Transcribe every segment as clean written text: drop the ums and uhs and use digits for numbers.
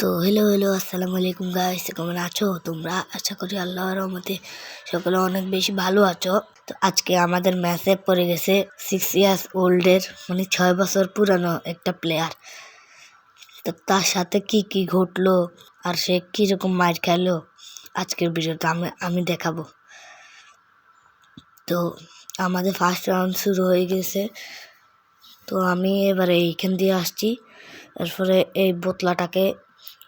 তো হ্যালো আসসালামু আলাইকুম গাইস, কেমন আছো তোমরা? আশা করি আল্লাহর রহমতে সকলে অনেক বেশি ভালো আছো। তো আজকে আমাদের ম্যাচে পড়ে গেছে 6 ইয়ার্স ওল্ডের, মানে 6 বছর পুরানো একটা প্লেয়ার। তো তার সাথে কি কি ঘটলো আর সে কিরকম মার খেলো আজকের ভিডিওতে আমি দেখাবো। তো আমাদের ফার্স্ট রাউন্ড শুরু হয়ে গেছে। তো আমি এবারে এইখান দিয়ে আসছি। এরপরে এই বোতলাটাকে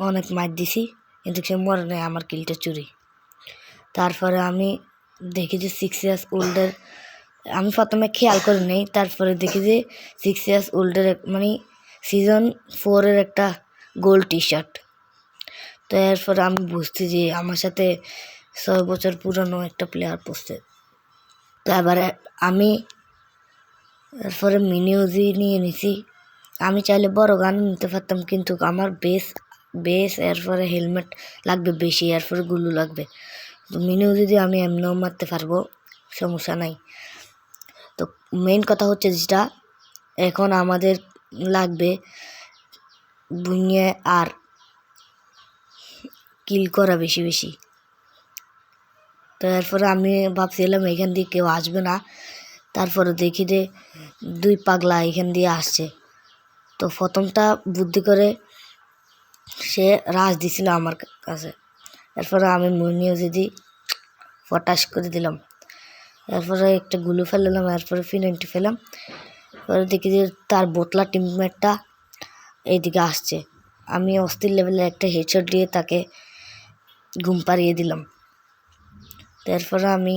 অনেক মার দিছি, কিন্তু সে মরে নেই, আমার কিলটা চুরি। তারপরে আমি দেখি যে 6 ইয়ার্স ওল্ডের, আমি প্রথমে খেয়াল করে নেই, তারপরে দেখি যে 6 ইয়ার্স ওল্ডের মানে সিজন 4-এর একটা গোল্ড টি শার্ট। তো এরপরে আমি বুঝছি যে আমার সাথে 6 বছর পুরনো একটা প্লেয়ার পড়ছে। তো এবারে আমি এরপরে মিনি উজি নিয়ে নিছি। আমি চাইলে বড় গান নিতে পারতাম, কিন্তু আমার বেস এরপরে হেলমেট লাগবে বেশি, এরপরে গুলো লাগবে। তো মিনি উজি দিয়ে আমি এমনিও মারতে পারবো, সমস্যা নাই। তো মেইন কথা হচ্ছে যেটা এখন আমাদের লাগবে বুনিয়ে আর কিল করা বেশি বেশি। তো এরপরে আমি ভাবছিলাম এখান দিয়ে কেউ আসবে না, তারপরে দেখি যে 2 পাগলা এখান দিয়ে আসছে। তো প্রথমটা বুদ্ধি করে সে রাজ দিছিল আমার কাছে। এরপরে আমি নিউজে দিই, ফটাস করে দিলাম। এরপরে একটা গুলো ফেললাম, এরপরে ফিনান্টি ফেলাম। এরপরে দেখি যে তার বোতলা টিমমেটটা এইদিকে আসছে। আমি অস্থির লেভেলে একটা হেডশট দিয়ে তাকে ঘুম পাড়িয়ে দিলাম। তারপরে আমি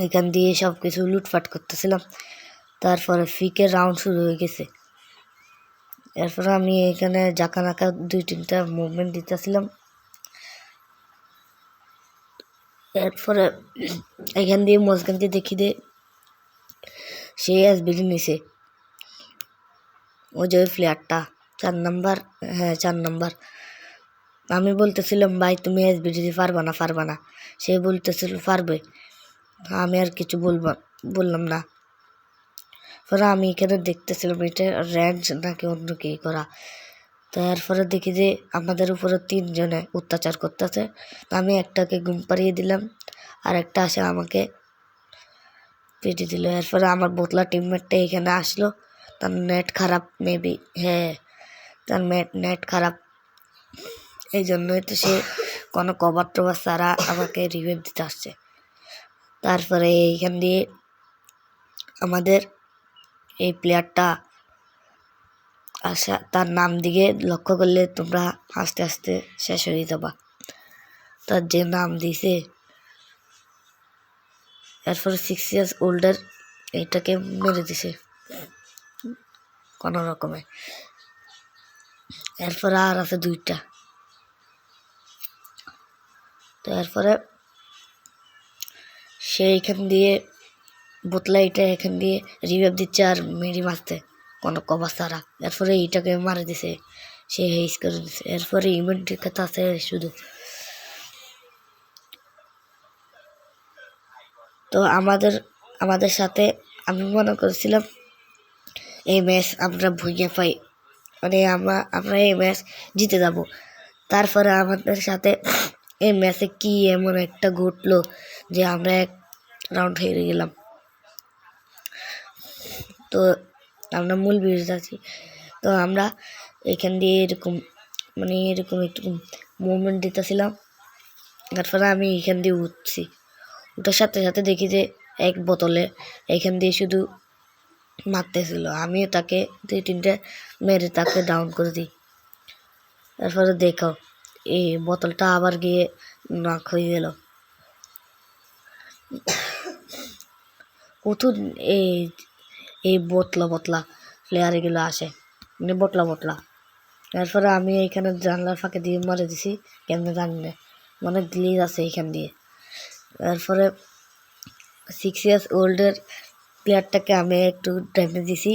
এখান দিয়ে সব কিছু লুটপাট করতেছিলাম। তারপরে ফিকের রাউন্ড শুরু হয়ে গেছে। এরপরে আমি এখানে জাকানাকা 2-3টা মুভমেন্ট দিতেছিলাম। এরপরে এখান দিয়ে মাঝখান দিয়ে দেখি যে সে এসবিডি নিছে, ও যে প্লেয়ারটা 4 নাম্বার, হ্যাঁ 4 নাম্বার। আমি বলতেছিলাম ভাই তুমি এসবিডি পারবা না। সে বলতেছিল পারবে। আমি আর কিছু বললাম না। পরে আমি এখানে দেখতেছিলাম এটা র্যাঞ্চ নাকি অন্য কি করা। তারপরে দেখি যে আমাদের উপরে 3 জনে অত্যাচার করতেছে। আমি একটাকে ঘুম পাড়িয়ে দিলাম, আর একটা আসে আমাকে পিটি দিল। এরপরে আমার বোতলা টিমমেটটা এখানে আসলো। তার নেট খারাপ, মেবি, হ্যাঁ তার নেট খারাপ, এই জন্যই তো সে কোনো কভার টভার ছাড়া আমাকে রিভাইভ দিতে আসছে। তারপরে এইখান দিয়ে আমাদের এই প্লেয়ারটা আসা, তার নাম দিকে লক্ষ্য করলে তোমরা আস্তে আস্তে শেষ হয়ে যাবা। তার যে নাম দিছে, এরপরে 6 ইয়ার্স ওল্ডের এইটাকে মেরে দিছে কোনো রকমে। এরপরে আর আছে 2টা। তো এরপরে সে এখান দিয়ে বোতলা এটা এখান দিয়ে রিভাইভ দিচ্ছে আর মেরি মারতে কোনো কভার ছাড়া। এরপরে এইটাকে মারে দিছে, সে হেইস করে দিছে। এরপরে ইভেন্ট দেখাতে আছে শুধু। তো আমাদের সাথে আমি মনে করেছিলাম এই ম্যাচ আমরা ভুইয়ে পাই, মানে আমরা এই ম্যাচ জিতে যাব। তারপরে আমাদের সাথে এই ম্যাচে কি এমন একটা ঘটলো যে আমরা 1 রাউন্ড হেরে গেলাম। তো আমরা মূল ভিডিওতে আছি। তো আমরা এখান দিয়ে এরকম একটু মুভমেন্ট দিতেছিলাম। তারপরে আমি এখান দিয়ে উঠছি, ওটার সাথে সাথে দেখি যে এক বোতলে এখান দিয়ে শুধু মারতেছিল। আমিও তাকে 2-3টে মেরে তাকে ডাউন করে দিই। তারপরে দেখো এই বোতলটা আবার গিয়ে নক হয়ে গেল। কত এই বোতলা প্লেয়ার এগুলো আসে, মানে বোতলা। তারপরে আমি এইখানে জানলার ফাঁকে দিয়ে মারে দিছি, কেমনে জানি না, মানে গ্লিজ আছে এইখান দিয়ে। তারপরে 6 ইয়ার্স ওল্ডের প্লেয়ারটাকে আমি একটু ড্যামেজ দিছি।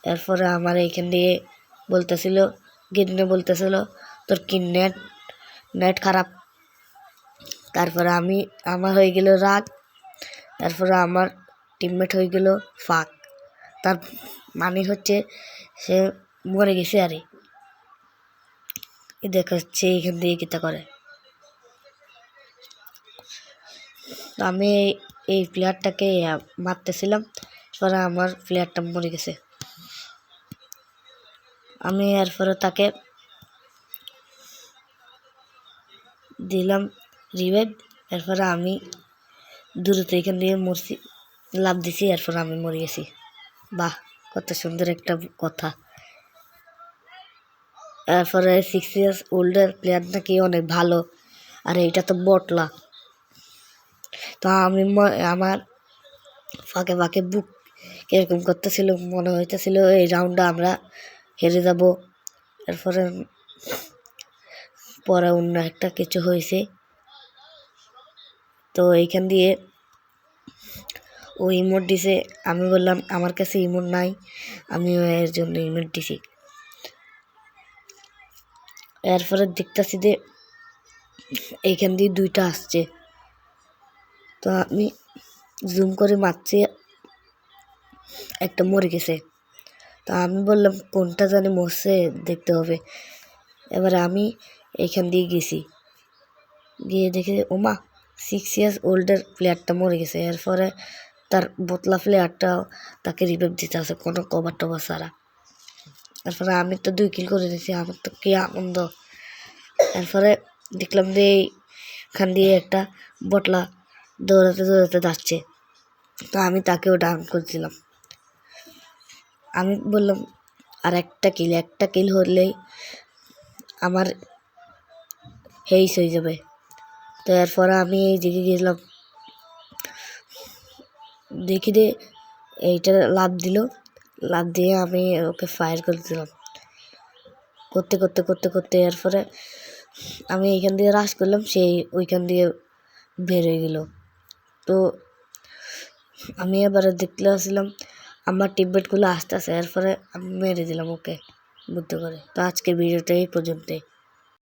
এরপরে আমার এইখান দিয়ে বলতেছিল তোর কি নেট খারাপ। তারপরে আমার হয়ে গেল রাগ। তারপরে আমার টিমমেট হয়ে গেল ফাক। তার মানে হচ্ছে সে মরে গেছে আরে। এই দেখাচ্ছে এখান দিয়ে কিতা করে। তো আমি এই প্লেয়ারটাকে মারতেছিলাম, পরে আমার প্লেয়ারটা মরে গেছে। আমি এরপরে তাকে দিলাম রিভাইভ, এরপরে আমি দূরত্ব এখান দিয়ে মরছি, লাভ দিছি, এরপরে আমি মরে গেছি। বাহ, কত সুন্দর একটা কথা। এরপরে 6 years ওল্ডের প্লেয়ার নাকি অনেক ভালো, আর এইটা তো বটলা। তো আমি আমার ফাঁকে ফাঁকে বুক কিরকম করতেছিল, মনে হইতেছিল এই রাউন্ডটা আমরা হেরে যাব। এরপরে পরে অন্য একটা কিছু হয়েছে। তো এইখান দিয়ে ও ইমোট দিছে, আমি বললাম আমার কাছে ইমোট নাই, আমিও এর জন্য ইমোট দিছি। এরপরে দেখতেছি যে এইখান দিয়ে দুইটা আসছে, তো আমি জুম করে মারছি, একটা মরে গেছে। তো আমি বললাম কোনটা জানি মরছে, দেখতে হবে। এবারে আমি এইখান দিয়ে গেছি, গিয়ে দেখি ওমা 6 years ওল্ডের প্লেয়ারটা মরে গেছে। এরপরে তার বোতলা প্লেয়ারটাও তাকে রিভাইভ দিতে আছে কোনো কভার টভার ছাড়া। এরপরে আমি তো 2 কিল করে দিয়েছি, আমার তো কি আনন্দ। এরপরে দেখলাম যে এইখান দিয়ে একটা বটলা দৌড়াতে দৌড়াতে যাচ্ছে, তো আমি তাকেও ডাউন করে দিলাম। আমি বললাম আর একটা কিল হলেই আমার হেইস হয়ে যাবে। তো এরপরে আমি এই দিকে গেলাম, দেখি যে এইটা লাভ দিল, লাভ দিয়ে আমি ওকে ফায়ার করে দিলাম। করতে করতে করতে করতে এরপরে আমি এইখান দিয়ে রাশ করলাম, সেই ওইখান দিয়ে বের হয়ে গেল। তো আমি এবারে দেখতে আসলাম আমার টিমমেটগুলো আসতেছে, এরপরে আমি মেরে দিলাম ওকে বুদ্ধ করে। তো আজকের ভিডিওটা এই পর্যন্তই।